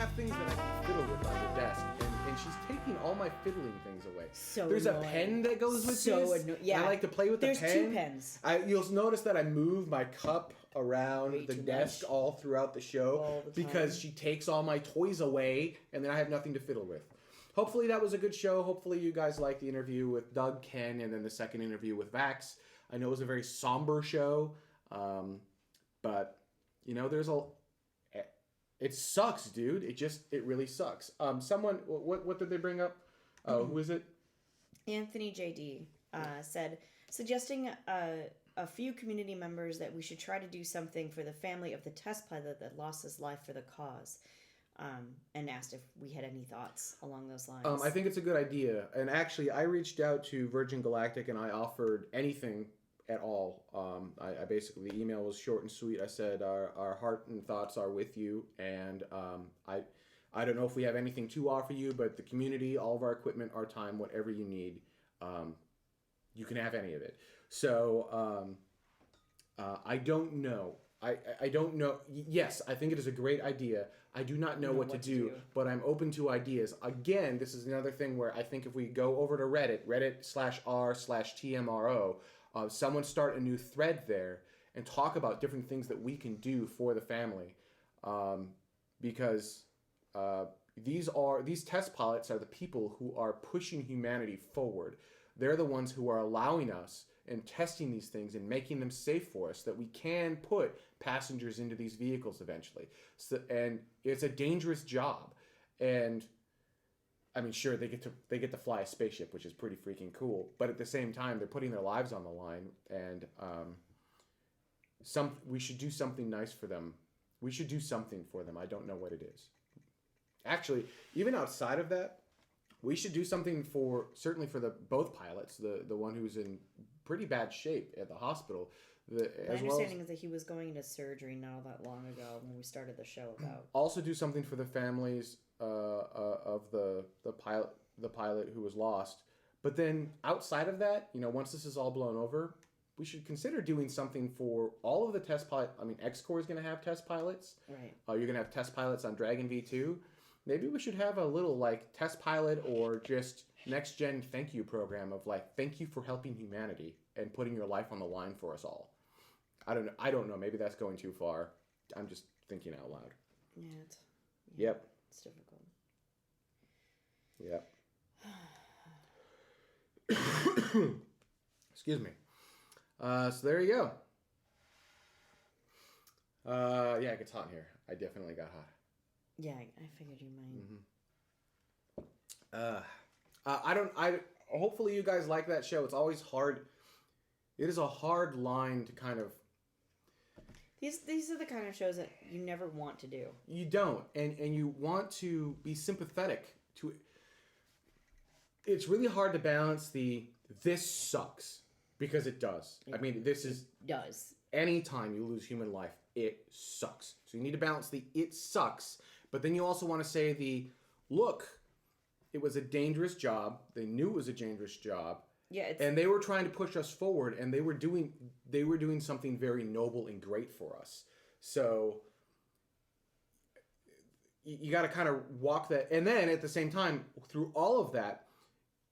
have things that I can fiddle with on the desk, and she's taking all my fiddling things away. So there's annoying. A pen that goes with so this. Yeah, I like to play with there's the pen. There's 2 pens. You'll notice that I move my cup around Way the too desk much. all throughout the show All the because time. she takes all my toys away, and then I have nothing to fiddle with. Hopefully that was a good show. Hopefully you guys liked the interview with Doug, Ken, and then the second interview with Vax. I know it was a very somber show, but you know, it sucks, dude. It really sucks. Someone, what did they bring up? Who is it? Anthony JD said, suggesting a few community members that we should try to do something for the family of the test pilot that lost his life for the cause, and asked if we had any thoughts along those lines. I think it's a good idea. And actually, I reached out to Virgin Galactic and I offered anything at all. I basically, the email was short and sweet. I said, our heart and thoughts are with you. And I don't know if we have anything to offer you, but the community, all of our equipment, our time, whatever you need, you can have any of it. So I don't know. I don't know. Yes, I think it is a great idea. I do not know what to do, but I'm open to ideas. Again, this is another thing where I think if we go over to Reddit/r/TMRO, someone start a new thread there and talk about different things that we can do for the family. Because these test pilots are the people who are pushing humanity forward. They're the ones who are allowing us and testing these things and making them safe for us, that we can put passengers into these vehicles eventually. And it's a dangerous job. And I mean, sure, they get to fly a spaceship, which is pretty freaking cool. But at the same time, they're putting their lives on the line. And we should do something nice for them. We should do something for them. I don't know what it is. Actually, even outside of that, we should do something certainly for both pilots. The one who's in pretty bad shape at the hospital. My understanding is that he was going into surgery not all that long ago when we started the show about. Also do something for the families of the pilot who was lost. But then outside of that, you know, once this is all blown over, we should consider doing something for all of the test pilots. I mean, X-Corps is going to have test pilots. Right. You're going to have test pilots on Dragon V2. Maybe we should have a little like test pilot or just next gen thank you program of like, thank you for helping humanity and putting your life on the line for us all. I don't know. Maybe that's going too far. I'm just thinking out loud. Yep. It's difficult. Yep. Excuse me. So there you go. Yeah, it gets hot in here. I definitely got hot. Yeah, I figured you might. Hopefully you guys like that show. It's always hard. It is a hard line to kind of... These are the kind of shows that you never want to do. You don't. And you want to be sympathetic to... It's really hard to balance this sucks. Because it does. It does. Anytime you lose human life, it sucks. So you need to balance it sucks. But then you also want to say look, it was a dangerous job. They knew it was a dangerous job. Yeah, and they were trying to push us forward, and they were doing something very noble and great for us. So you got to kind of walk that. And then at the same time, through all of that,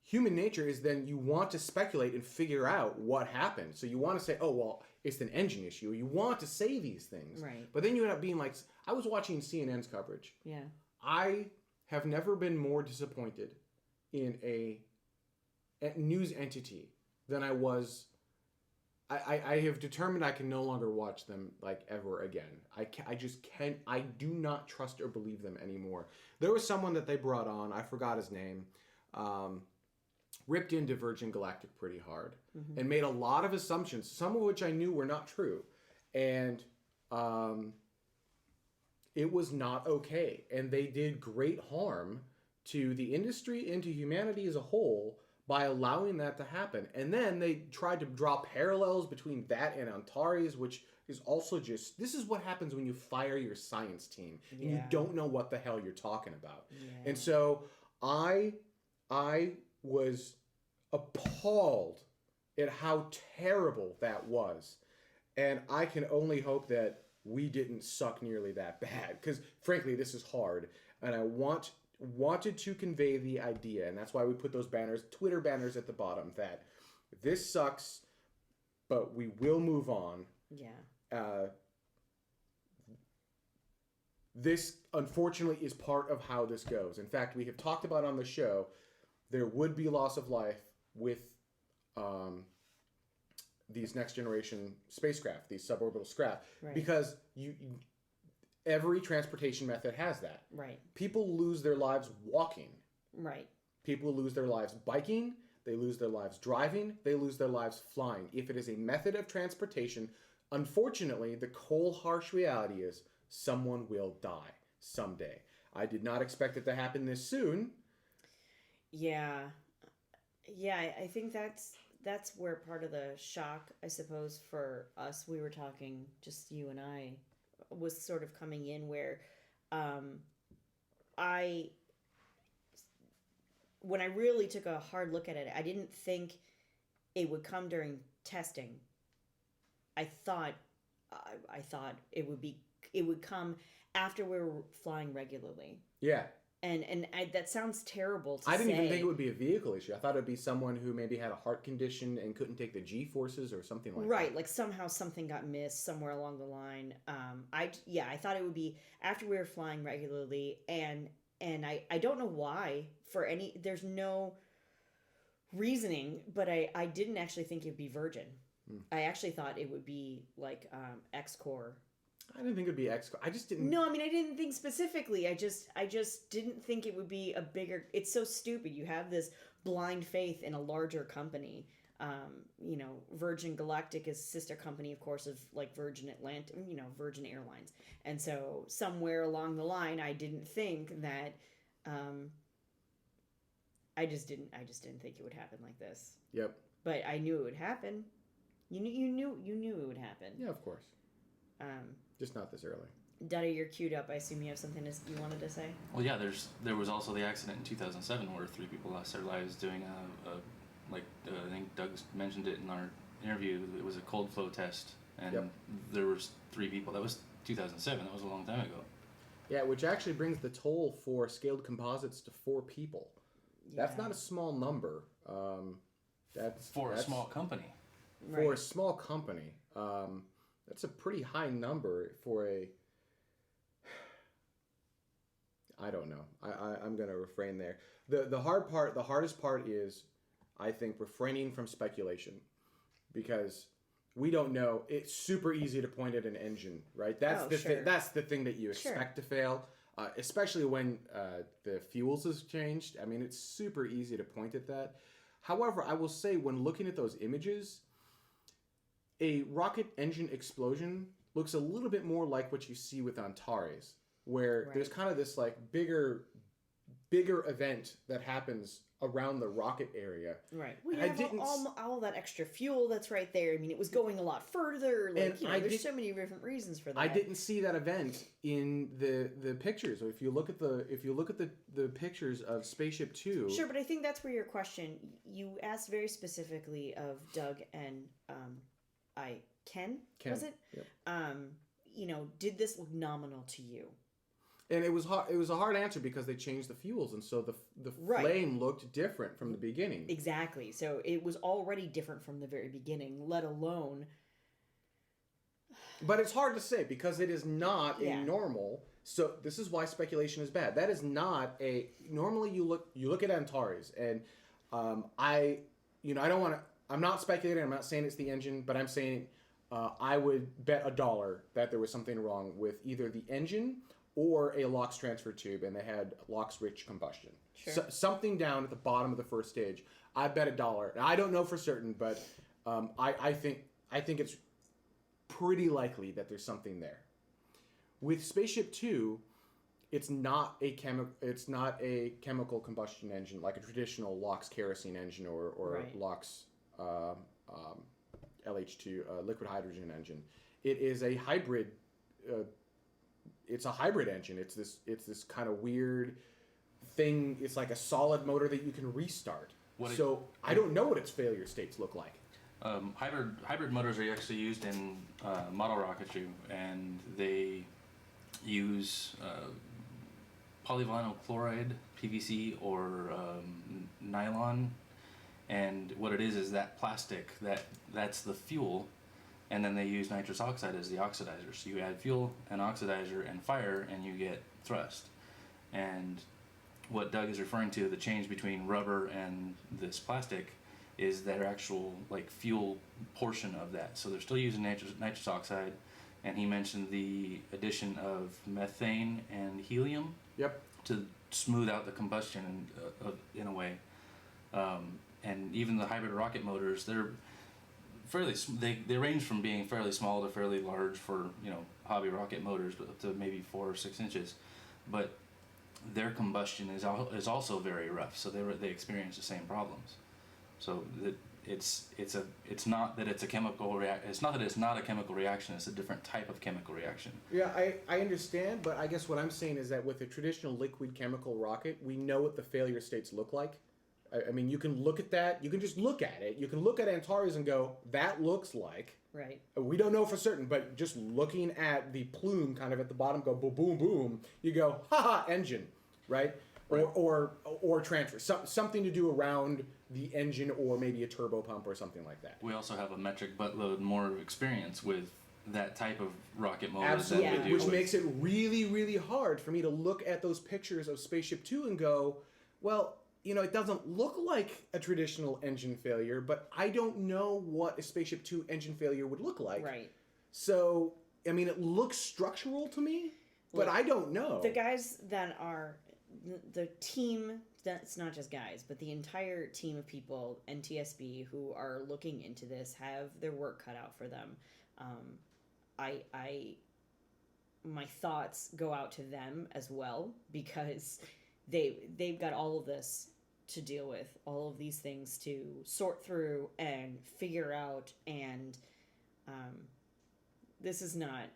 human nature is then you want to speculate and figure out what happened. So you want to say, oh, well, it's an engine issue. You want to say these things. Right. But then you end up being like, I was watching CNN's coverage. Yeah. I have never been more disappointed in a news entity than I was. I have determined I can no longer watch them like ever again. I just can't. I do not trust or believe them anymore. There was someone that they brought on. I forgot his name. Ripped into Virgin Galactic pretty hard and made a lot of assumptions, some of which I knew were not true. And it was not okay. And they did great harm to the industry and to humanity as a whole by allowing that to happen. And then they tried to draw parallels between that and Antares, which is also just, this is what happens when you fire your science team and you don't know what the hell you're talking about. Yeah. And so I was appalled at how terrible that was. And I can only hope that we didn't suck nearly that bad. Because, frankly, this is hard. and I wanted to convey the idea, and that's why we put those banners, Twitter banners at the bottom, that this sucks, but we will move on. Yeah. This, unfortunately, is part of how this goes. In fact, we have talked about on the show, there would be loss of life with these next generation spacecraft, these suborbital craft, Right. because every transportation method has that. Right. People lose their lives walking. Right. People lose their lives biking. They lose their lives driving. They lose their lives flying. If it is a method of transportation, unfortunately, the cold, harsh reality is someone will die someday. I did not expect it to happen this soon. Yeah. Yeah, I think that's where part of the shock, I suppose, for us, we were talking, just you and I, was sort of coming in where I when I really took a hard look at it, I didn't think it would come during testing. I thought it would come after we were flying regularly. Yeah. And that sounds terrible to say. I didn't even think it would be a vehicle issue. I thought it would be someone who maybe had a heart condition and couldn't take the G-forces or something like that. Right, like somehow something got missed somewhere along the line. I thought it would be after we were flying regularly, and I don't know why, there's no reasoning, but I didn't actually think it would be Virgin. I actually thought it would be like X-Core. I didn't think it would be X. I just didn't. No, I mean, I didn't think specifically. I just didn't think it would be a bigger. It's so stupid. You have this blind faith in a larger company. Virgin Galactic is sister company, of course, of like Virgin Atlantic. Virgin Airlines. And so somewhere along the line, I didn't think that. I just didn't think it would happen like this. Yep. But I knew it would happen. You knew it would happen. Yeah, of course. Just not this early. Dada, you're queued up. I assume you have something you wanted to say? Well, yeah. There was also the accident in 2007 where 3 people lost their lives doing I think Doug mentioned it in our interview. It was a cold flow test, and there was 3 people. That was 2007. That was a long time ago. Yeah, which actually brings the toll for scaled composites to 4 people. Yeah. That's not a small number. That's a small company. For a small company. That's a pretty high number for a... I don't know. I'm going to refrain there. The hardest part is, I think, refraining from speculation. Because we don't know. It's super easy to point at an engine, right? That's the thing that you expect to fail. Especially when the fuels has changed. I mean, it's super easy to point at that. However, I will say, when looking at those images... a rocket engine explosion looks a little bit more like what you see with Antares, where there's kind of this like bigger event that happens around the rocket area. Right. We have all that extra fuel that's right there. I mean, it was going a lot further. There's so many different reasons for that. I didn't see that event in the pictures. If you look at the pictures of Spaceship Two. Sure, but I think that's where your question. You asked very specifically of Doug and Ken, was it? Yep. Did this look nominal to you? And it was hard. It was a hard answer because they changed the fuels, and so the flame looked different from the beginning. Exactly. So it was already different from the very beginning, let alone. But it's hard to say because it is not a normal. So this is why speculation is bad. That is not a normally. You look at Antares, and I don't want to. I'm not speculating. I'm not saying it's the engine, but I'm saying I would bet $1 that there was something wrong with either the engine or a LOX transfer tube, and they had LOX-rich combustion. Sure. So, something down at the bottom of the first stage. I bet $1. Now, I don't know for certain, but I think it's pretty likely that there's something there. With Spaceship Two, it's not a chemical combustion engine like a traditional LOX kerosene engine or LOX. LH2 liquid hydrogen engine. It is a hybrid. It's a hybrid engine. It's this kind of weird thing. It's like a solid motor that you can restart. I don't know what its failure states look like. Hybrid motors are actually used in model rocketry, and they use polyvinyl chloride, PVC, or nylon. And what it is that plastic, that's the fuel, and then they use nitrous oxide as the oxidizer. So you add fuel, an oxidizer, and fire, and you get thrust. And what Doug is referring to, the change between rubber and this plastic, is their actual like fuel portion of that. So they're still using nitrous oxide, and he mentioned the addition of methane and helium. Yep. To smooth out the combustion in a way. And even the hybrid rocket motors, they're fairly they range from being fairly small to fairly large for hobby rocket motors, but up to maybe 4 or 6 inches. But their combustion is also very rough, so they experience the same problems. So it's not that it's a chemical it's not that it's not a chemical reaction. It's a different type of chemical reaction. Yeah, I understand, but I guess what I'm saying is that with a traditional liquid chemical rocket, we know what the failure states look like. I mean, you can look at that. You can just look at it. You can look at Antares and go, that looks like. Right. We don't know for certain, but just looking at the plume kind of at the bottom, go boom, boom, boom. You go, haha, engine, right? Right. Or transfer. Something to do around the engine, or maybe a turbo pump or something like that. We also have a metric buttload more experience with that type of rocket motor Absolutely, than we do which with, makes it really, really hard for me to look at those pictures of Spaceship Two and go, well, it doesn't look like a traditional engine failure, but I don't know what a Spaceship Two engine failure would look like. Right. So, I mean, it looks structural to me, but Look, I don't know. The guys that are the team, that's not just guys, but the entire team of people, NTSB, who are looking into this, have their work cut out for them. My thoughts go out to them as well, because they've got all of this to deal with, all of these things to sort through and figure out, and this is not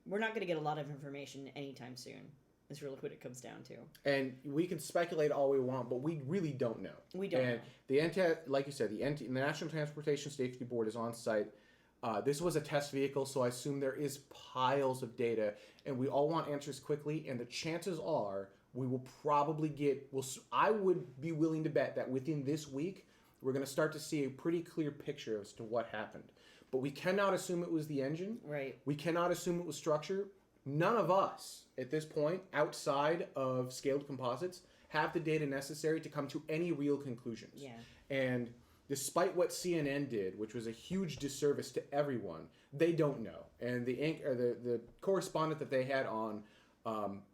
we're not going to get a lot of information anytime soon. Is really what it comes down to. And we can speculate all we want, but we really don't know. We don't know. The like you said, the National Transportation Safety Board is on site. This was a test vehicle, so I assume there is piles of data, and we all want answers quickly. And the chances are we will probably get. I would be willing to bet that within this week we're going to start to see a pretty clear picture as to what happened. But we cannot assume it was the engine. Right. We cannot assume it was structure. None of us at this point, outside of scaled composites, have the data necessary to come to any real conclusions. Yeah. And despite what CNN did, which was a huge disservice to everyone, they don't know. And the correspondent that they had on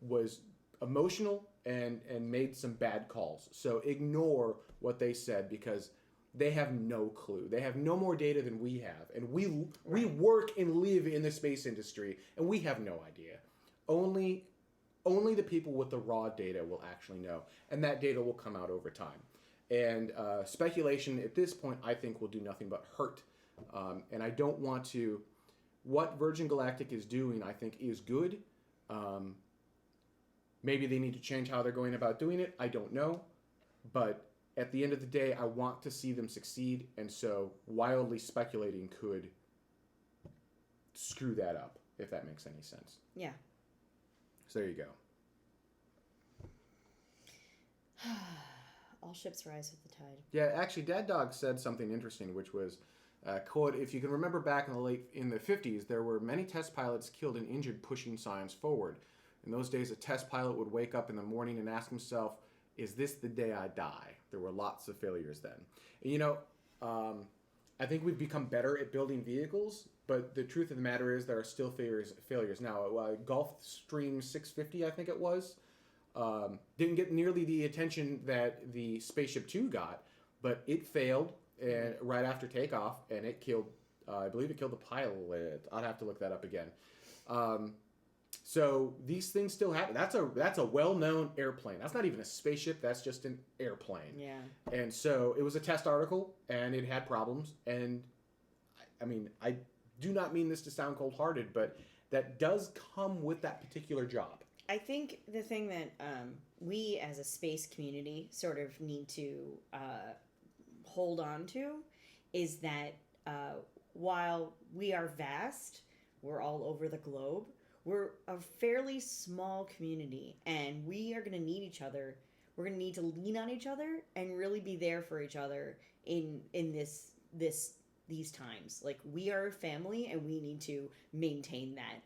was emotional and made some bad calls. So ignore what they said, because they have no clue. They have no more data than we have. And we work and live in the space industry, and we have no idea. Only the people with the raw data will actually know. And that data will come out over time. And speculation at this point, I think, will do nothing but hurt. And I don't want to... What Virgin Galactic is doing, I think, is good. Maybe they need to change how they're going about doing it. I don't know. But at the end of the day, I want to see them succeed, and so wildly speculating could screw that up, if that makes any sense. Yeah. So there you go. All ships rise with the tide. Yeah, actually, Dad Dog said something interesting, which was, quote, if you can remember back in the 50s, there were many test pilots killed and injured pushing science forward. In those days, a test pilot would wake up in the morning and ask himself, is this the day I die? There were lots of failures then. And, I think we've become better at building vehicles, but the truth of the matter is there are still failures now. Gulfstream 650, I think it was, didn't get nearly the attention that the Spaceship Two got, but it failed and right after takeoff, and it killed. I believe it killed the pilot. I'd have to look that up again. So these things still happen. That's a well-known airplane. That's not even a spaceship. That's just an airplane. Yeah. And so it was a test article, and it had problems. And I mean, I do not mean this to sound cold-hearted, but that does come with that particular job. I think the thing that we as a space community sort of need to hold on to is that while we are vast, we're all over the globe, we're a fairly small community, and we are going to need each other. We're going to need to lean on each other and really be there for each other in these times. Like, we are a family, and we need to maintain that.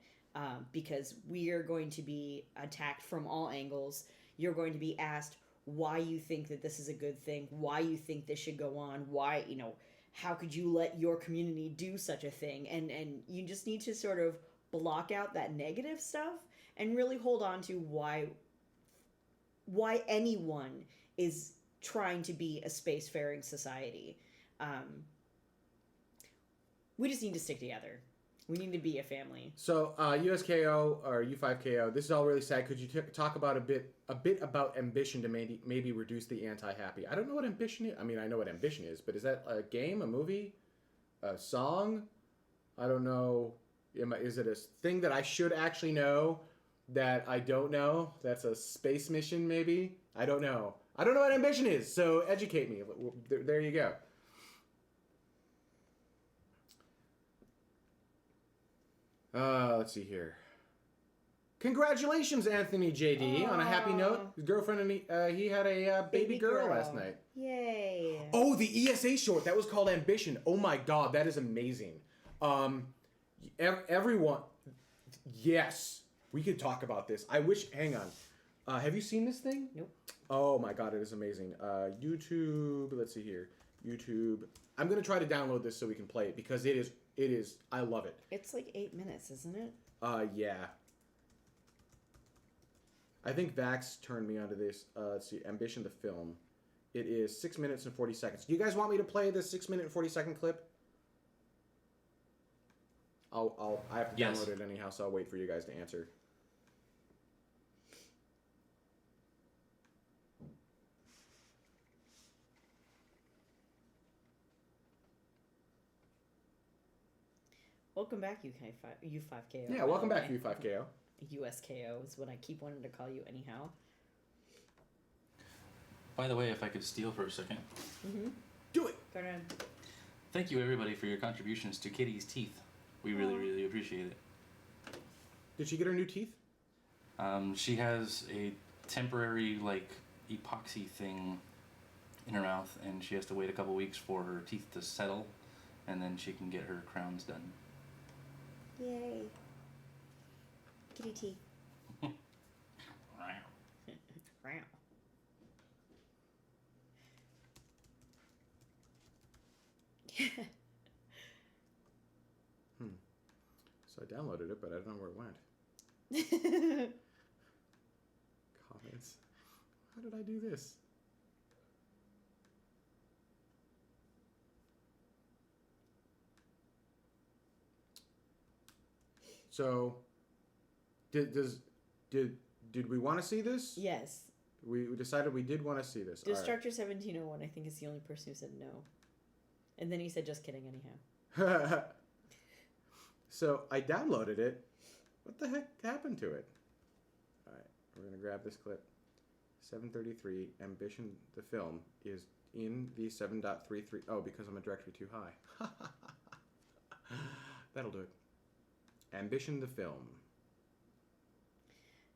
Because we are going to be attacked from all angles. You're going to be asked why you think that this is a good thing, why you think this should go on, why, how could you let your community do such a thing? And you just need to sort of block out that negative stuff and really hold on to why anyone is trying to be a spacefaring society. We just need to stick together. We need to be a family. So, USKO or U5KO, this is all really sad. Could you talk about a bit about ambition to maybe reduce the anti-happy? I don't know what ambition is. I mean, I know what ambition is, but is that a game, a movie, a song? I don't know. Is it a thing that I should actually know that I don't know? That's a space mission, maybe? I don't know. I don't know what ambition is, so educate me. There you go. Let's see here. Congratulations, Anthony JD. On a happy note, his girlfriend and he had a baby girl last night. Yay! Oh, the ESA short that was called Ambition. Oh my God, that is amazing. Everyone, yes, we could talk about this. I wish. Hang on. Have you seen this thing? Nope. Oh my God, it is amazing. YouTube. Let's see here. YouTube. I'm gonna try to download this so we can play it because it is. I love it. It's like 8 minutes, isn't it? Yeah. I think Vax turned me onto this. Let's see, Ambition the film. It is 6 minutes and 40 seconds. Do you guys want me to play this 6 minute and 40 second clip? I have to download it anyhow, so I'll wait for you guys to answer. Welcome back, U5KO. Yeah, welcome back, U5KO. USKO is what I keep wanting to call you anyhow. By the way, if I could steal for a second. Mm-hmm. Do it! Go ahead. Thank you, everybody, for your contributions to Kitty's teeth. We really, really appreciate it. Did she get her new teeth? She has a temporary, epoxy thing in her mouth, and she has to wait a couple weeks for her teeth to settle, and then she can get her crowns done. Yay. Kitty teeth. So I downloaded it, but I don't know where it went. Comments. How did I do this? So, did we want to see this? Yes. We decided we did want to see this. Destructor 1701, I think, is the only person who said no. And then he said, just kidding, anyhow. So, I downloaded it. What the heck happened to it? Alright, we're going to grab this clip. 733, Ambition, the film, is in the 7.33. Oh, because I'm a directory too high. That'll do it. Ambition, the film.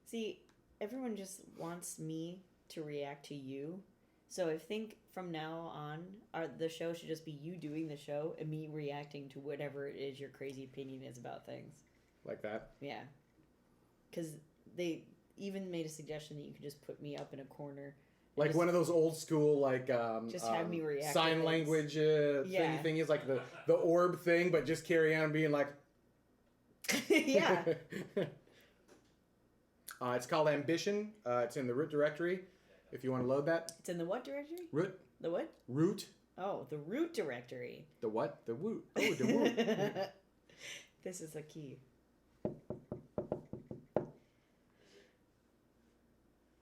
See, everyone just wants me to react to you. So I think from now on, the show should just be you doing the show and me reacting to whatever it is your crazy opinion is about things. Like that? Yeah. Because they even made a suggestion that you could just put me up in a corner. Like just, one of those old school, just have me react sign to language yeah. thing is like the orb thing, but just carry on being like... yeah. It's called Ambition. It's in the root directory. If you want to load that. It's in the what directory? Root. The what? Root. Oh, the root directory. The what? The woot. Oh, the woot. This is a key.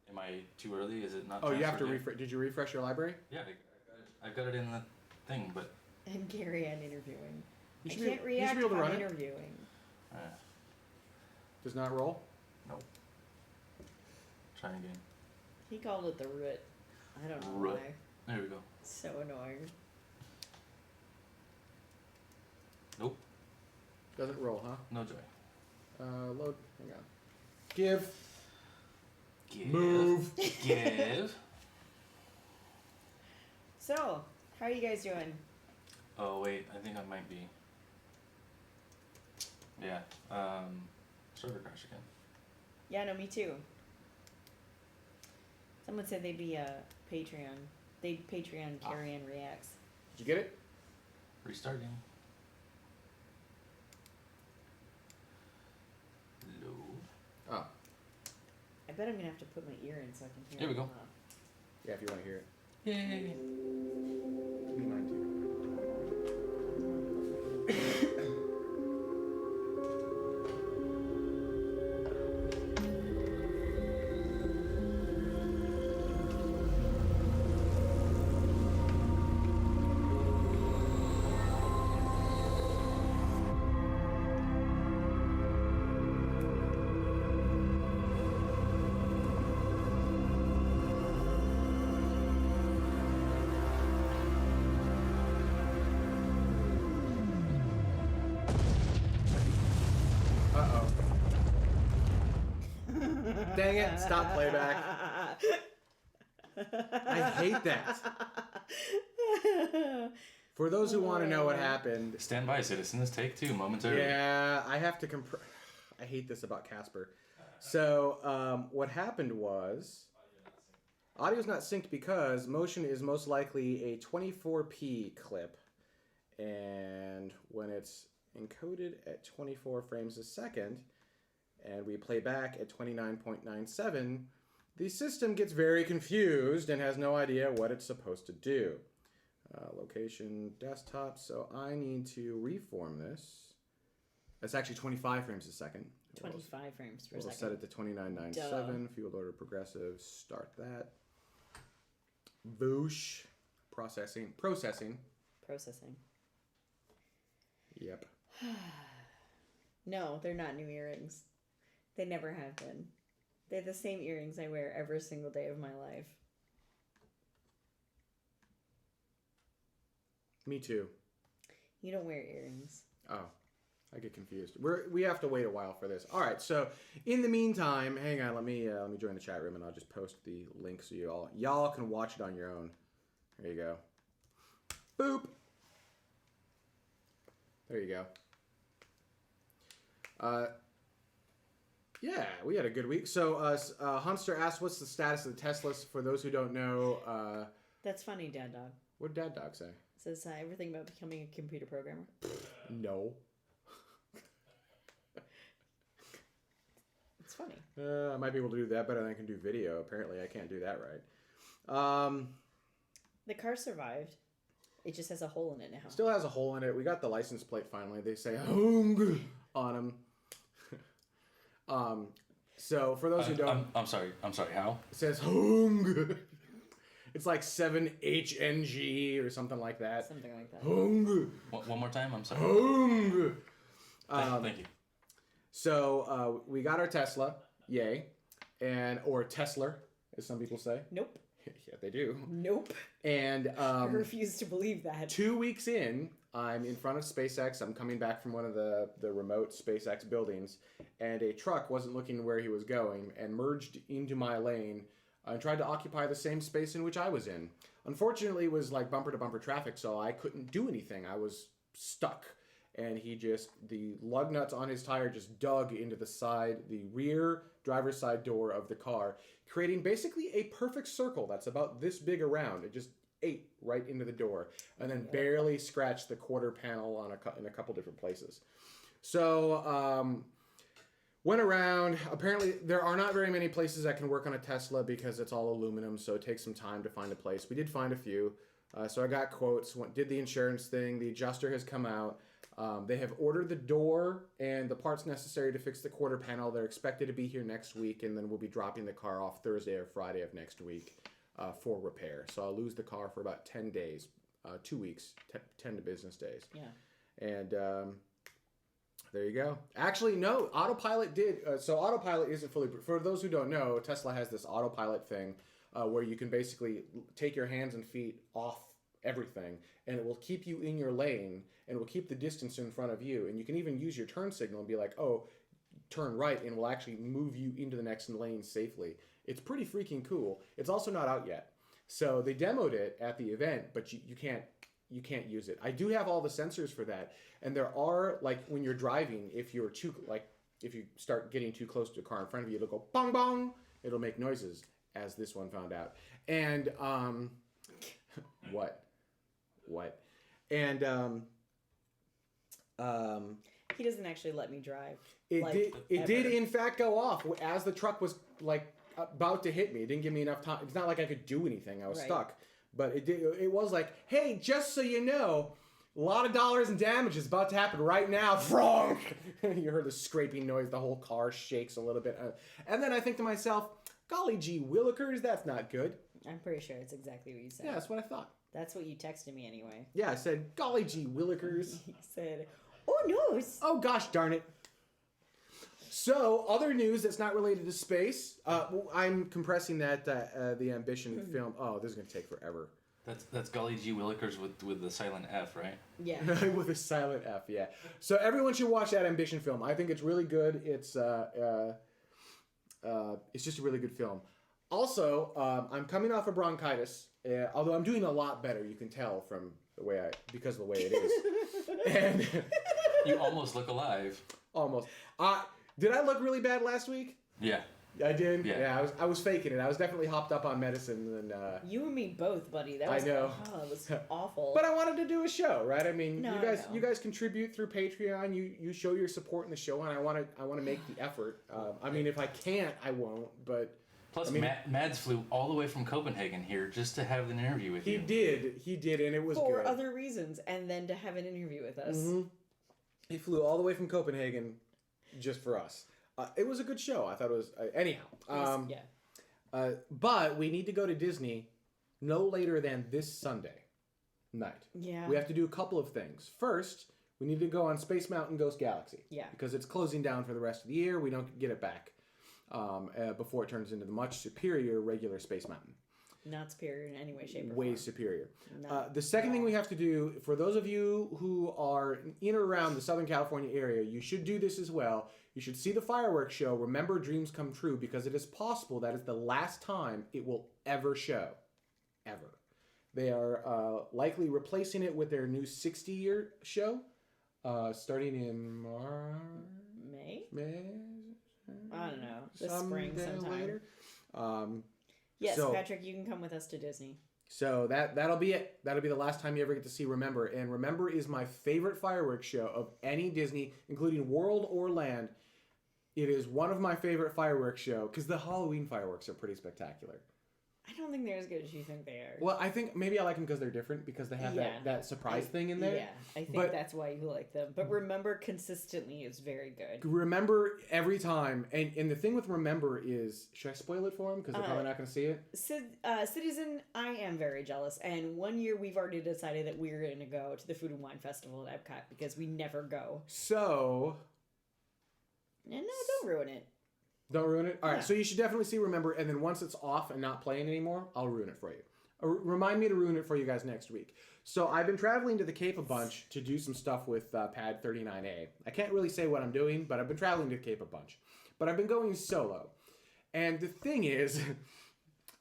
Am I too early? Is it not? Oh, you have to transferred yet? refresh. Did you refresh your library? Yeah, I've got it in the thing, but. And Gary on interviewing. You I should can't be react able to if run I'm it. interviewing. Does not roll? Nope. Try again. He called it the root. I don't know Root. why. There we go. So annoying. Nope. Doesn't roll, huh? No joy. Load. Hang on. Give. Move. Give. So, how are you guys doing? Oh wait, I think I might be. Yeah. Server crash again. Yeah, no, me too. Someone said they'd be a Patreon. They'd Patreon carry and reacts. Did you get it? Restarting. Load. Oh. I bet I'm gonna have to put my ear in so I can hear. Here we go. Yeah, if you want to hear it. Yay. Give me mine too. Dang it, stop playback. I hate that. For those who want to know what happened. Stand by, citizens. Take two momentarily. Yeah, I have to I hate this about Casper. So, what happened was audio's not synced because motion is most likely a 24p clip. And when it's encoded at 24 frames a second, and we play back at 29.97, the system gets very confused and has no idea what it's supposed to do. Location desktop, so I need to reform this. That's actually 25 frames a second. 25 frames per We'll second. set it to 29.97, field order progressive, start that. Boosh. Processing. Processing. Yep. No, they're not new earrings. They never have been. They're the same earrings I wear every single day of my life. Me too. You don't wear earrings. Oh, I get confused. We have to wait a while for this. All right. So in the meantime, hang on. Let me join the chat room and I'll just post the link so y'all can watch it on your own. There you go. Boop. There you go. Yeah, we had a good week. So Hunster asked, "What's the status of the Teslas?" For those who don't know, That's funny, Dad Dog. what did Dad Dog say? Says everything about becoming a computer programmer. No. It's funny. I might be able to do that better than I can do video. Apparently, I can't do that right. The car survived. It just has a hole in it now. Still has a hole in it. We got the license plate finally. They say "Hung" on them. So for those who don't, I'm sorry. How? it says "Hung." It's like 7HNG or something like that. Something like that. Hung. One more time. I'm sorry. Hung. Thank you. So we got our Tesla, yay, or Tesla, as some people say. Nope. Yeah, they do. Nope. And I refuse to believe that. 2 weeks in, I'm in front of SpaceX. I'm coming back from one of the remote SpaceX buildings, and a truck wasn't looking where he was going and merged into my lane and tried to occupy the same space in which I was in. Unfortunately, it was like bumper-to-bumper traffic, so I couldn't do anything. I was stuck. And the lug nuts on his tire just dug into the rear driver's side door of the car, creating basically a perfect circle that's about this big around. It just ate right into the door and then barely scratched the quarter panel in a couple different places. So, went around. Apparently, there are not very many places that can work on a Tesla because it's all aluminum, so it takes some time to find a place. We did find a few. So I got quotes, did the insurance thing. The adjuster has come out. They have ordered the door and the parts necessary to fix the quarter panel. They're expected to be here next week, and then we'll be dropping the car off Thursday or Friday of next week for repair. So I'll lose the car for about 10 days, 2 weeks, 10 business days. Yeah. And there you go. Actually, no, Autopilot did. So Autopilot isn't fully... For those who don't know, Tesla has this Autopilot thing where you can basically take your hands and feet off everything, and it will keep you in your lane, and it will keep the distance in front of you. And you can even use your turn signal and be like, oh, turn right and will actually move you into the next lane safely. It's pretty freaking cool. It's also not out yet. So they demoed it at the event, but you can't use it. I do have all the sensors for that. And there are, like, when you're driving, if you start getting too close to a car in front of you, it'll go bong bong. It'll make noises, as this one found out. And what? And he doesn't actually let me drive. It did in fact go off as the truck was like about to hit me. It didn't give me enough time. It's not like I could do anything. I was stuck. But it did. It was like, hey, just so you know, a lot of dollars in damage is about to happen right now. Frog! You heard the scraping noise. The whole car shakes a little bit. And then I think to myself, golly gee willikers, that's not good. I'm pretty sure it's exactly what you said. Yeah, that's what I thought. That's what you texted me anyway. Yeah, I said, golly gee willikers. He said, oh, no. Oh, gosh darn it. So, other news that's not related to space. I'm compressing that the Ambition film. Oh, this is going to take forever. That's golly gee willikers with the silent F, right? Yeah. With a silent F, yeah. So everyone should watch that Ambition film. I think it's really good. It's just a really good film. Also, I'm coming off of bronchitis. Although I'm doing a lot better, you can tell from because of the way it is. And you almost look alive. Almost. Did I look really bad last week? Yeah. I did? Yeah. I was faking it. I was definitely hopped up on medicine. And, you and me both, buddy. That was, I know. Oh, it was awful. But I wanted to do a show, right? I mean, No, you guys contribute through Patreon. You show your support in the show, and I want to make the effort. I mean, if I can't, I won't. But plus, I mean, Mads flew all the way from Copenhagen here just to have an interview with you. He did, and it was for good. other reasons, and then to have an interview with us. Mm-hmm. He flew all the way from Copenhagen just for us. It was a good show. I thought it was anyhow. But we need to go to Disney no later than this Sunday night. Yeah. We have to do a couple of things. First, we need to go on Space Mountain Ghost Galaxy. Yeah. Because it's closing down for the rest of the year. We don't get it back before it turns into the much superior regular Space Mountain. Not superior in any way, shape, or form. Way superior. Not the second thing we have to do, for those of you who are in or around the Southern California area, you should do this as well. You should see the fireworks show, Remember Dreams Come True, because it is possible that is the last time it will ever show. Ever. They are likely replacing it with their new 60-year show, starting in May? I don't know. This spring sometime. Later. Yes, so, Patrick, you can come with us to Disney. So that'll be it. That'll be the last time you ever get to see Remember. And Remember is my favorite fireworks show of any Disney, including World or Land. It is one of my favorite fireworks show because the Halloween fireworks are pretty spectacular. I don't think they're as good as you think they are. Well, I think maybe I like them because they're different, because they have that surprise thing in there. Yeah, I think that's why you like them. But Remember consistently is very good. Remember every time. And the thing with Remember is, should I spoil it for them? Because they're probably not going to see it. Citizen, I am very jealous. And one year we've already decided that we're going to go to the Food and Wine Festival at Epcot because we never go. So... No, don't ruin it. Don't ruin it? All right, Yeah. so you should definitely see Remember, and then once it's off and not playing anymore, I'll ruin it for you. Remind me to ruin it for you guys next week. So I've been traveling to the Cape a bunch to do some stuff with Pad 39A. I can't really say what I'm doing, but I've been traveling to the Cape a bunch. But I've been going solo. And the thing is,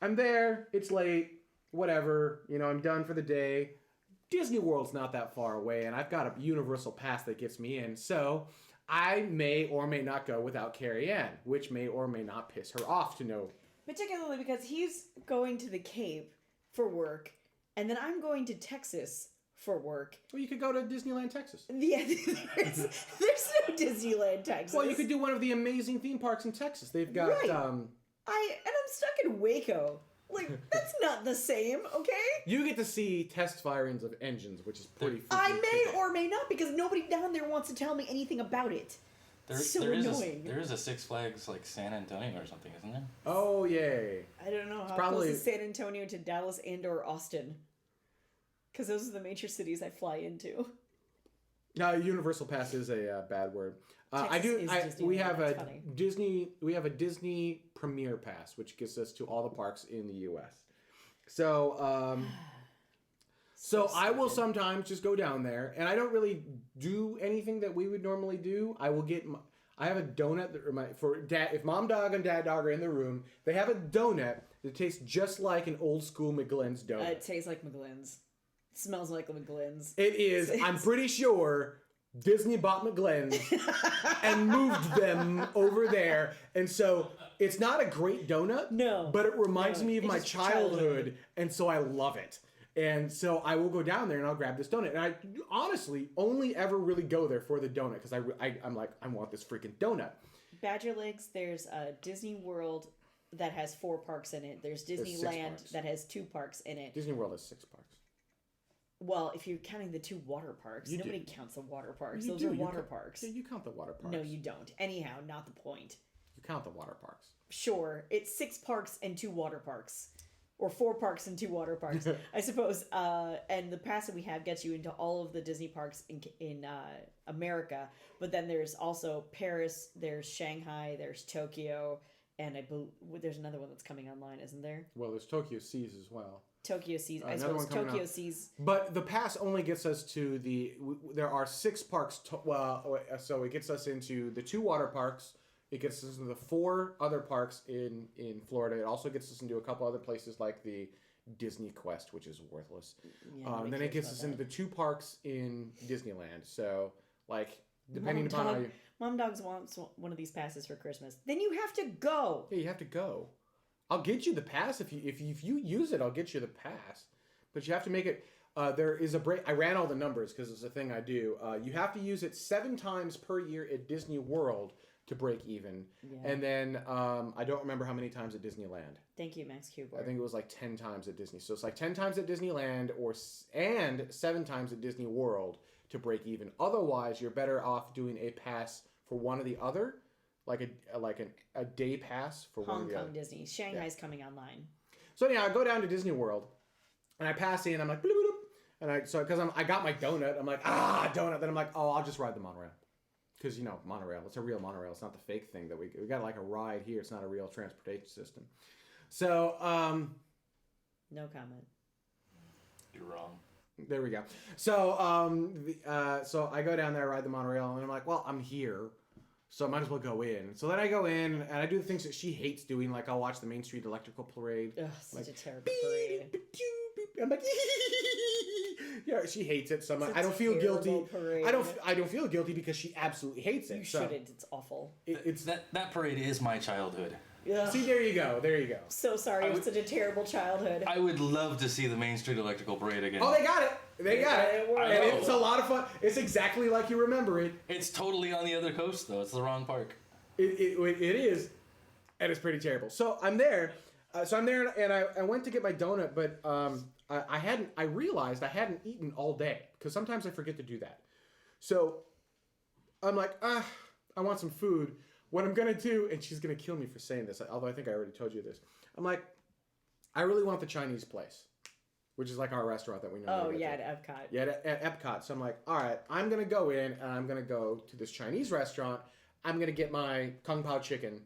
I'm there, it's late, whatever, I'm done for the day. Disney World's not that far away, and I've got a universal pass that gets me in, so... I may or may not go without Carrie Ann, which may or may not piss her off to know. Particularly because he's going to the Cape for work, and then I'm going to Texas for work. Well, you could go to Disneyland, Texas. Yeah, there's no Disneyland, Texas. Well, you could do one of the amazing theme parks in Texas. They've got... Right. I'm stuck in Waco. Like, that's not the same, okay? You get to see test firings of engines, which is pretty freaking I may cool. or may not, because nobody down there wants to tell me anything about it. So annoying. There is a Six Flags, like, San Antonio or something, isn't there? Oh, yay. I don't know how probably... close is San Antonio to Dallas and or Austin. Because those are the major cities I fly into. No, Universal Pass is a bad word. We have a Disney Premier Pass, which gets us to all the parks in the U.S. So, so I will sometimes just go down there, and I don't really do anything that we would normally do. I I have a donut that for dad. If mom dog and dad dog are in the room, they have a donut that tastes just like an old school McGlynn's donut. It tastes like McGlynn's. It smells like McGlynn's. It is. I'm pretty sure Disney bought McGlynn's and moved them over there, and so it's not a great donut. No, but it reminds me of my just childhood, and so I love it. And so I will go down there and I'll grab this donut. And I honestly only ever really go there for the donut because I'm like, I want this freaking donut. Badger Lakes, there's a Disney World that has 4 parks in it. There's 6 Disneyland parks. that has 2 parks in it. Disney World has 6 parks. Well, if you're counting the 2 water parks, nobody counts the water parks. Those are water parks. Yeah, you count the water parks. No, you don't. Anyhow, not the point. You count the water parks. Sure, it's 6 parks and 2 water parks. Or 4 parks and 2 water parks, I suppose. And the pass that we have gets you into all of the Disney parks in America. But then there's also Paris, there's Shanghai, there's Tokyo, and I believe there's another one that's coming online, isn't there? Well, there's Tokyo Seas as well. Tokyo Seas. I suppose Tokyo Seas. But the pass only gets us to there are 6 parks. So it gets us into the 2 water parks. It gets us into the 4 other parks in Florida. It also gets us into a couple other places like the Disney Quest, which is worthless. Yeah, Then it gets us into the 2 parks in Disneyland. So, like, depending Mom upon how you... Mom Dogs wants one of these passes for Christmas. Then you have to go. Yeah, you have to go. I'll get you the pass. If you use it, I'll get you the pass. But you have to make it... there is a break. I ran all the numbers because it's a thing I do. You have to use it 7 times per year at Disney World to break even. Yeah. And then I don't remember how many times at Disneyland. Thank you, Max Keyboard. I think it was like 10 times at Disney. So it's like 10 times at Disneyland and 7 times at Disney World to break even. Otherwise, you're better off doing a pass for one or the other, like a day pass for one or the other. Hong Kong Disney. Shanghai's coming online. So anyhow, I go down to Disney World and I pass in. I'm like, bloop, bloop, and because I got my donut. I'm like, donut. Then I'm like, I'll just ride the monorail. Because, monorail. It's a real monorail. It's not the fake thing that we got like a ride here. It's not a real transportation system. So, no comment. You're wrong. There we go. So, so I go down there, ride the monorail, and I'm like, well, I'm here, so I might as well go in. So then I go in, and I do the things that she hates doing, like I'll watch the Main Street Electrical Parade. Ugh, such a terrible parade. I'm like, yeah, she hates it. So I'm like, I don't feel guilty. Parade. I don't feel guilty because she absolutely hates it. You shouldn't. It's awful. It's that parade is my childhood. Ugh. See, there you go. So sorry, it was such a terrible childhood. I would love to see the Main Street Electrical Parade again. Oh, they got it. They got it. And it's a lot of fun. It's exactly like you remember it. It's totally on the other coast, though. It's the wrong park. It is, and it's pretty terrible. So I'm there. And I went to get my donut, but I realized I hadn't eaten all day because sometimes I forget to do that. So I'm like, I want some food. What I'm gonna do, and she's gonna kill me for saying this, although I think I already told you this. I'm like, I really want the Chinese place, which is like our restaurant that we know. Oh yeah, at Epcot. Yeah, at Epcot. So I'm like, all right, I'm gonna go in and I'm gonna go to this Chinese restaurant. I'm gonna get my Kung Pao chicken.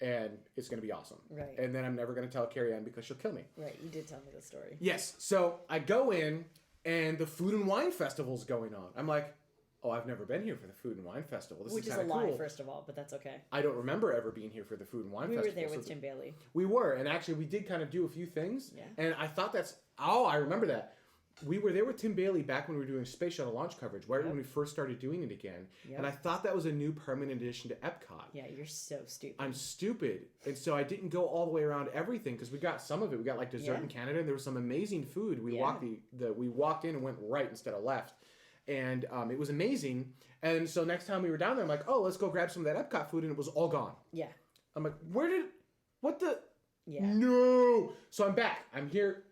And it's going to be awesome. Right. And then I'm never going to tell Carrie Ann because she'll kill me. Right. You did tell me the story. Yes. So I go in, and the Food and Wine Festival's going on. I'm like, I've never been here for the Food and Wine Festival. Which is a lie, first of all, but that's okay. I don't remember ever being here for the Food and Wine Festival. We were there with Tim Bailey. We were. And actually, we did kind of do a few things. Yeah. And I thought I remember that. We were there with Tim Bailey back when we were doing Space Shuttle launch coverage, right when we first started doing it again. Yep. And I thought that was a new permanent addition to Epcot. Yeah, you're so stupid. I'm stupid. And so I didn't go all the way around everything because we got some of it. We got like dessert in Canada, and there was some amazing food. We walked in and went right instead of left. And it was amazing. And so next time we were down there, I'm like, let's go grab some of that Epcot food, and it was all gone. Yeah. I'm like, what the? Yeah. No. So I'm back. I'm here.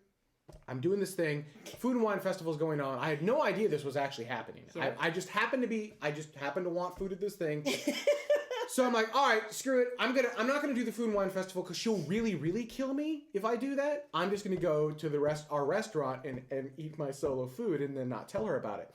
I'm doing this thing. Food and Wine Festival is going on. I had no idea this was actually happening. Yeah. I just happened to want food at this thing. So I'm like, all right, screw it. I'm not gonna do the Food and Wine Festival because she'll really, really kill me if I do that. I'm just gonna go to our restaurant and eat my solo food and then not tell her about it.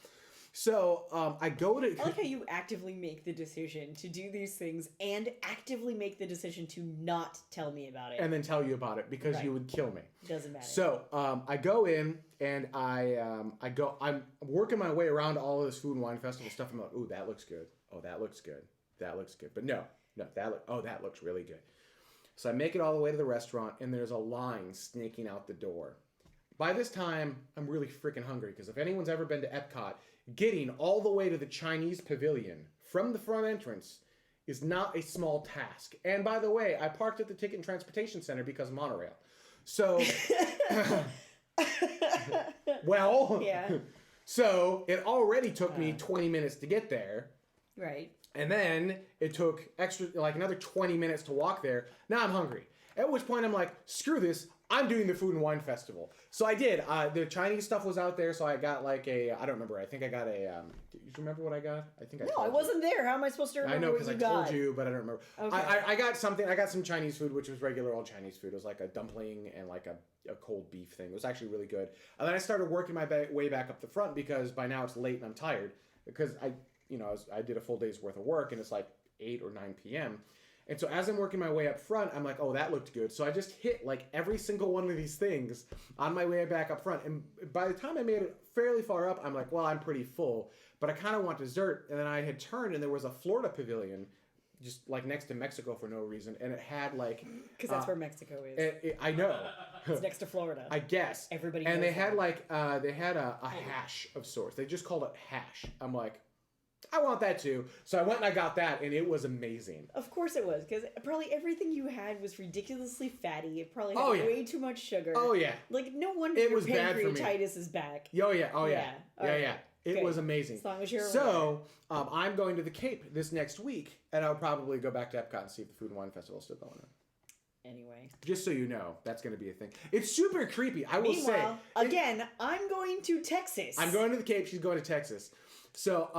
So I go to... I like how you actively make the decision to do these things and actively make the decision to not tell me about it. And then tell you about it because you would kill me. Doesn't matter. So I go in and I'm working my way around all of this Food and Wine Festival stuff. I'm like, ooh, that looks good. Oh, that looks good. that looks good. But no, that looks really good. So I make it all the way to the restaurant, and there's a line snaking out the door. By this time, I'm really freaking hungry, because if anyone's ever been to Epcot, getting all the way to the Chinese pavilion from the front entrance is not a small task. And by the way, I parked at the Ticket and Transportation Center because of monorail. So, well, Yeah. So it already took me 20 minutes to get there. Right. And then it took another 20 minutes to walk there. Now I'm hungry. At which point I'm like, screw this. I'm doing the Food and Wine Festival. So I did. The Chinese stuff was out there, so I got I don't remember. I think I got a, do you remember what I got? I think I No, told I you. wasn't there. How am I supposed to remember I know, what because you I got? told you, but I don't remember. Okay. I got something. I got some Chinese food, which was regular old Chinese food. It was like a dumpling and like a cold beef thing. It was actually really good. And then I started working my way back up the front, because by now it's late and I'm tired. Because I did a full day's worth of work, and it's like 8 or 9 p.m. And so as I'm working my way up front, I'm like, oh, that looked good. So I just hit like every single one of these things on my way back up front. And by the time I made it fairly far up, I'm like, well, I'm pretty full, but I kind of want dessert. And then I had turned, and there was a Florida pavilion just like next to Mexico for no reason. And it had like... Because that's where Mexico is. I know. It's next to Florida. I guess. Everybody And knows they had that. they had a hash of sorts. They just called it hash. I'm like, I want that too. So I went and I got that, and it was amazing. Of course it was, because probably everything you had was ridiculously fatty. It probably had Oh, yeah. way too much sugar. Oh, yeah. Like, no wonder It your was bad for me. pancreatitis is back. Oh, yeah. Oh, yeah. Yeah. Yeah, All yeah. right. It Good. was amazing. As long as you're So, I'm going to the Cape this next week, and I'll probably go back to Epcot and see if the Food and Wine Festival is still going on. Anyway. Just so you know, that's going to be a thing. It's super creepy, I will say. Meanwhile, again, I'm going to Texas. I'm going to the Cape, she's going to Texas. So,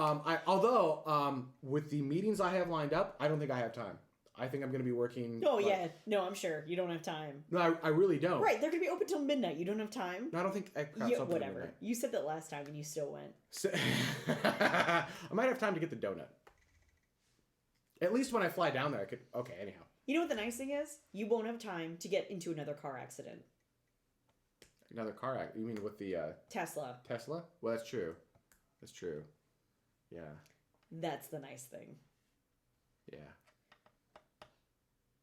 although with the meetings I have lined up, I don't think I have time. I think I'm going to be working. Oh, yeah. No, I'm sure. You don't have time. No, I really don't. Right. They're going to be open till midnight. You don't have time. No, I don't think Epcot's Yeah, open whatever. midnight. You said that last time and you still went. So, I might have time to get the donut. At least when I fly down there, I could. Okay, anyhow. You know what the nice thing is? You won't have time to get into another car accident. Another car accident? You mean with the Tesla. Tesla? Well, that's true. That's true. Yeah. That's the nice thing. Yeah.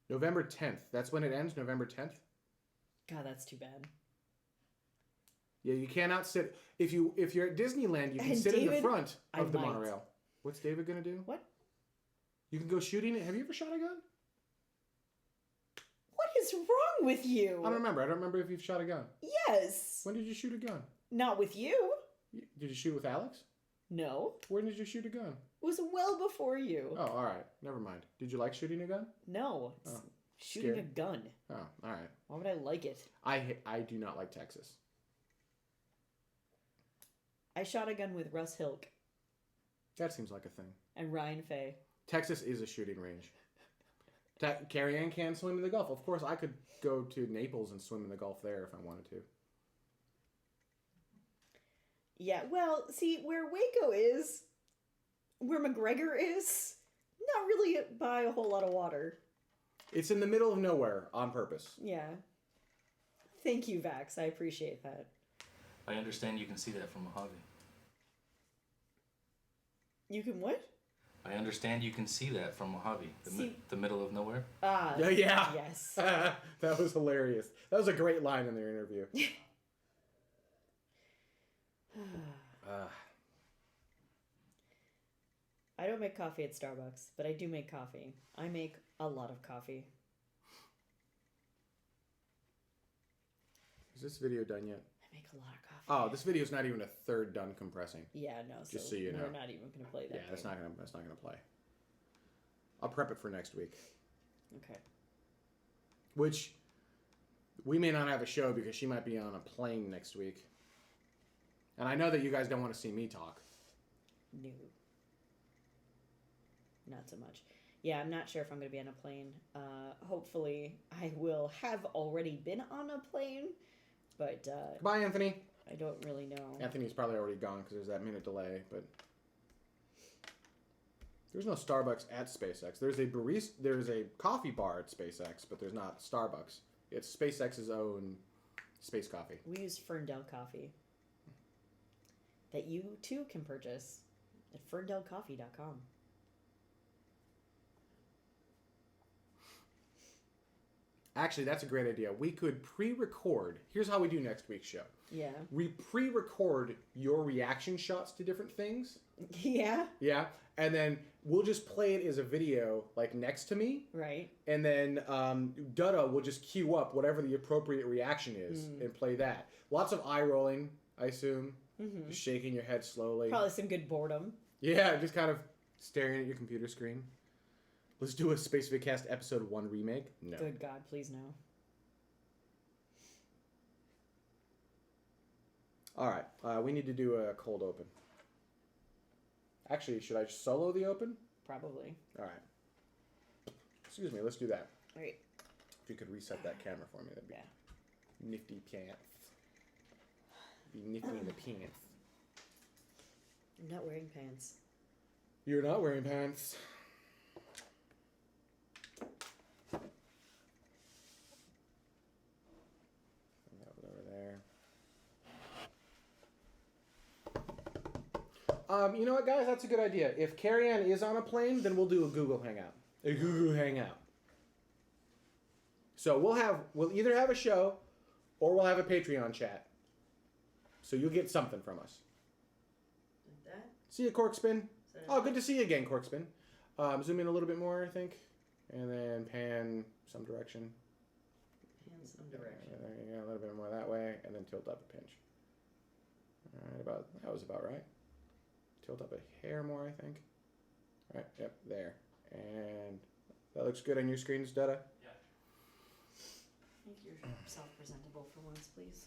November 10th. That's when it ends, November 10th? God, that's too bad. Yeah, you cannot sit... If you're at Disneyland, you can And sit in the David, front I of the might. monorail. What's David going to do? What? You can go shooting it. Have you ever shot a gun? What is wrong with you? I don't remember. I don't remember if you've shot a gun. Yes. When did you shoot a gun? Not with you. Did you shoot with Alex? No. When did you shoot a gun? It was well before you. Oh, all right. Never mind. Did you like shooting a gun? No. It's Oh, shooting scared. a gun. Oh, all right. Why would I like it? I do not like Texas. I shot a gun with Russ Hilk That seems like a thing. and Ryan Fay. Texas is a shooting range. Carrie Ann can swim in the Gulf. Of course, I could go to Naples and swim in the Gulf there if I wanted to. Yeah, well, see, where Waco is, where McGregor is, not really by a whole lot of water. It's in the middle of nowhere on purpose. Yeah. Thank you, Vax. I appreciate that. I understand you can see that from Mojave. You can what? I understand you can see that from Mojave, See- the middle of nowhere. Ah. Yeah. Yes. That was hilarious. That was a great line in their interview. I don't make coffee at Starbucks, but I do make coffee. I make a lot of coffee. Is this video done yet? I make a lot of coffee. Oh, this video's not even a third done compressing. Yeah, no. Just so you know. We're not even gonna play that. Yeah, that's game. not gonna play. I'll prep it for next week. Okay. Which we may not have a show because she might be on a plane next week. And I know that you guys don't want to see me talk. No. Not so much. Yeah, I'm not sure if I'm going to be on a plane. Hopefully, I will have already been on a plane, but Goodbye, Anthony. I don't really know. Anthony's probably already gone because there's that minute delay, but there's no Starbucks at SpaceX. There's a coffee bar at SpaceX, but there's not Starbucks. It's SpaceX's own space coffee. We use Ferndale coffee that you too can purchase at ferndalecoffee.com. Actually, that's a great idea. We could pre-record. Here's how we do next week's show. Yeah. We pre-record your reaction shots to different things. Yeah. Yeah. And then we'll just play it as a video, like next to me. Right. And then Dutta will just cue up whatever the appropriate reaction is and play that. Lots of eye rolling, I assume. Mm-hmm. Just shaking your head slowly. Probably some good boredom. Yeah, just kind of staring at your computer screen. Let's do a Space Vidcast Episode 1 remake. No. Good God, please no. All right. We need to do a cold open. Actually, should I solo the open? Probably. All right. Excuse me. Let's do that. All right. If you could reset that camera for me, that'd be nifty pants. Be nifty in the pants. I'm not wearing pants. You're not wearing pants. That was over there. You know what, guys? That's a good idea. If Carrie Ann is on a plane, then we'll do a Google Hangout. A Google Hangout. So we'll either have a show or we'll have a Patreon chat. So you'll get something from us. Like that? See you, Corkspin. That Oh, good to see you again, Corkspin. Zoom in a little bit more, I think. And then pan some direction. Pan some direction. There you go, a little bit more that way. And then tilt up a pinch. All right, that was about right. Tilt up a hair more, I think. All right, yep, there. And that looks good on your screens, Dutta? Yeah. Make yourself presentable for once, please.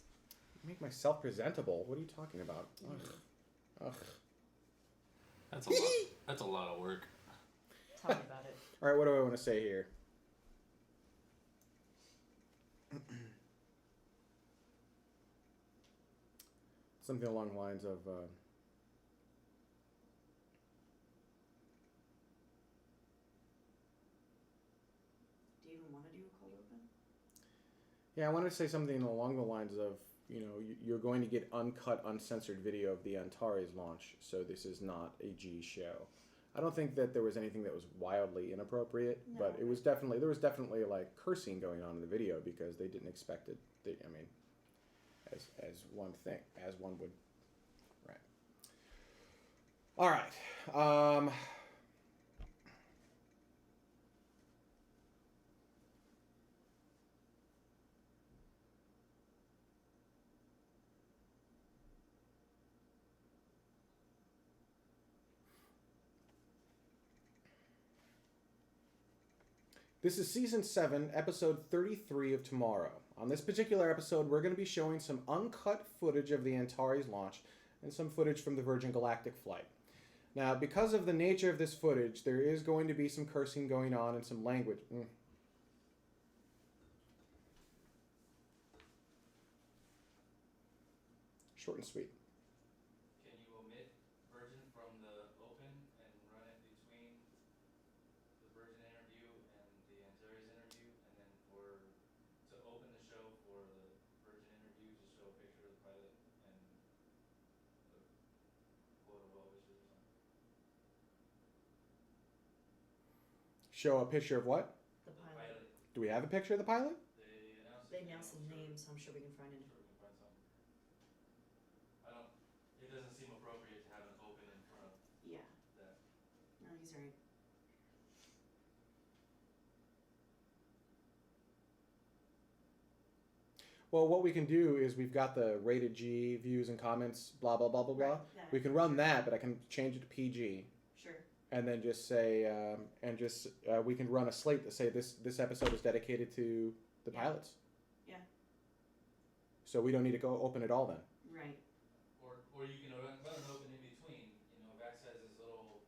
Make myself presentable? What are you talking about? Ugh. Ugh. That's a lot of work. Tell me about it. All right, what do I want to say here? Something along the lines of... Do you even want to do a cold open? Yeah, I wanted to say something along the lines of, you're going to get uncut, uncensored video of the Antares launch, so this is not a G show. I don't think that there was anything that was wildly inappropriate, but there was definitely like cursing going on in the video because they didn't expect it. As one thing, as one would, right. All right. This is Season 7, Episode 33 of TMRO. On this particular episode, we're going to be showing some uncut footage of the Antares launch and some footage from the Virgin Galactic flight. Now, because of the nature of this footage, there is going to be some cursing going on and some language. Short and sweet. Can you omit Virgin from the open and run it between the Virgin interview and the Antares interview, and then to open the show for the Virgin interview, just show a picture of the pilot and a quote of well wishes or something? Show a picture of what? The pilot. Do we have a picture of the pilot? They announced his name, so I'm sure we can find it. Sure we can find something. It doesn't seem appropriate to have an open in front of Yeah. that. No, he's right. Well, what we can do is we've got the rated G views and comments, blah, blah, blah, blah, blah. Right, yeah. We can run that, but I can change it to PG. Sure. And then just say, we can run a slate that say this episode is dedicated to the pilots. Yeah. So we don't need to go open it all then. Right. Or you can run an open in between. Vax has his little,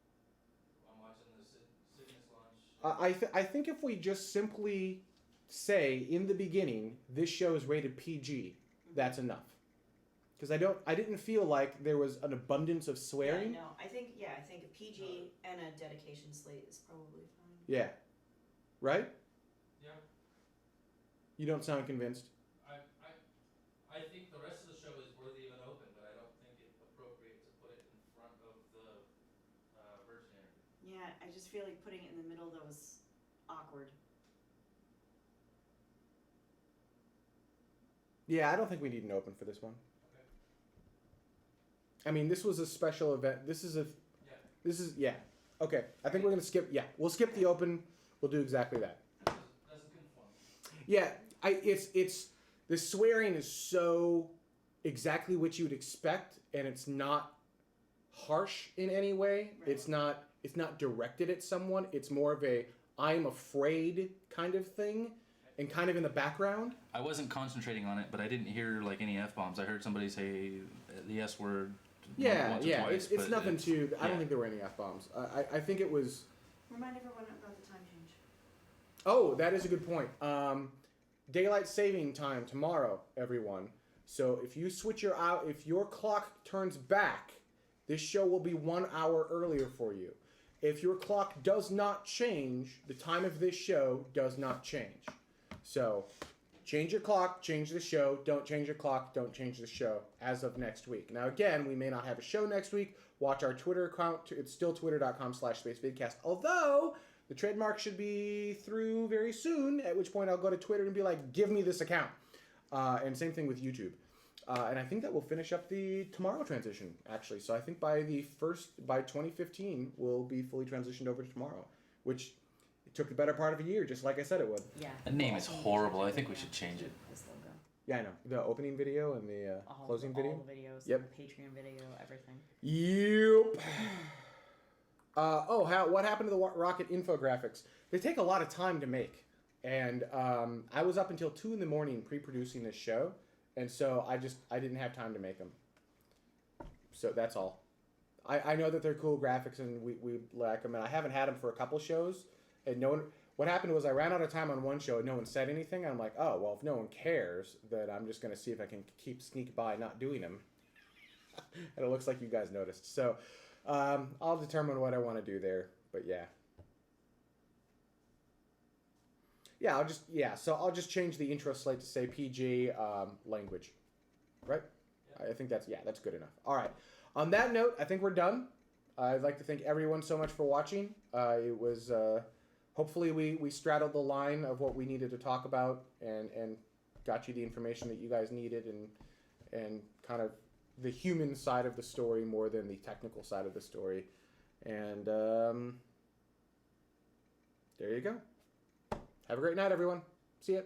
I'm watching the Cygnus launch. I think if we just simply say in the beginning, this show is rated PG, that's enough. Because I didn't feel like there was an abundance of swearing. Yeah, no, I think a PG and a dedication slate is probably fine. Yeah. Right? Yeah. You don't sound convinced. I think the rest of the show is worthy of an open, but I don't think it's appropriate to put it in front of the Virgin interview. Yeah, I just feel like putting it in the middle though is awkward. Yeah, I don't think we need an open for this one. I mean, this was a special event. This is yeah. Okay, I think we're gonna skip. Yeah, we'll skip the open. We'll do exactly that. That's a good form. Yeah, it's the swearing is so exactly what you would expect, and it's not harsh in any way. Right. It's not directed at someone. It's more of a I'm afraid kind of thing, and kind of in the background. I wasn't concentrating on it, but I didn't hear like any F-bombs. I heard somebody say the S word. Yeah, once or yeah. twice, It's but nothing too. I don't yeah. think there were any F bombs. I think it was. Remind everyone about the time change. Oh, that is a good point. Daylight saving time tomorrow, everyone. So if you switch if your clock turns back, this show will be 1 hour earlier for you. If your clock does not change, the time of this show does not change. So change your clock, change the show. Don't change your clock, don't change the show as of next week. Now, again, we may not have a show next week. Watch our Twitter account. It's still twitter.com/spacevidcast. Although the trademark should be through very soon, at which point I'll go to Twitter and be like, give me this account. And same thing with YouTube. And I think that will finish up the TMRO transition, actually. So I think by 2015, we'll be fully transitioned over to TMRO, which it took the better part of a year, just like I said it would. Yeah. The name is horrible. I think we should change it. This logo. Yeah, I know. The opening video and the closing video. All the videos. Yep. The Patreon video, everything. Yep. What happened to the rocket infographics? They take a lot of time to make. And I was up until 2 a.m. pre-producing this show. And so I didn't have time to make them. So that's all. I know that they're cool graphics and we like them. And I haven't had them for a couple shows. And what happened was I ran out of time on one show and no one said anything. I'm like, oh, well, if no one cares, then I'm just going to see if I can sneak by not doing them. And it looks like you guys noticed. So I'll determine what I want to do there. But yeah. So I'll just change the intro slate to say PG language. Right? I think that's good enough. All right. On that note, I think we're done. I'd like to thank everyone so much for watching. It was... hopefully we straddled the line of what we needed to talk about and got you the information that you guys needed and kind of the human side of the story more than the technical side of the story. And there you go. Have a great night, everyone. See ya.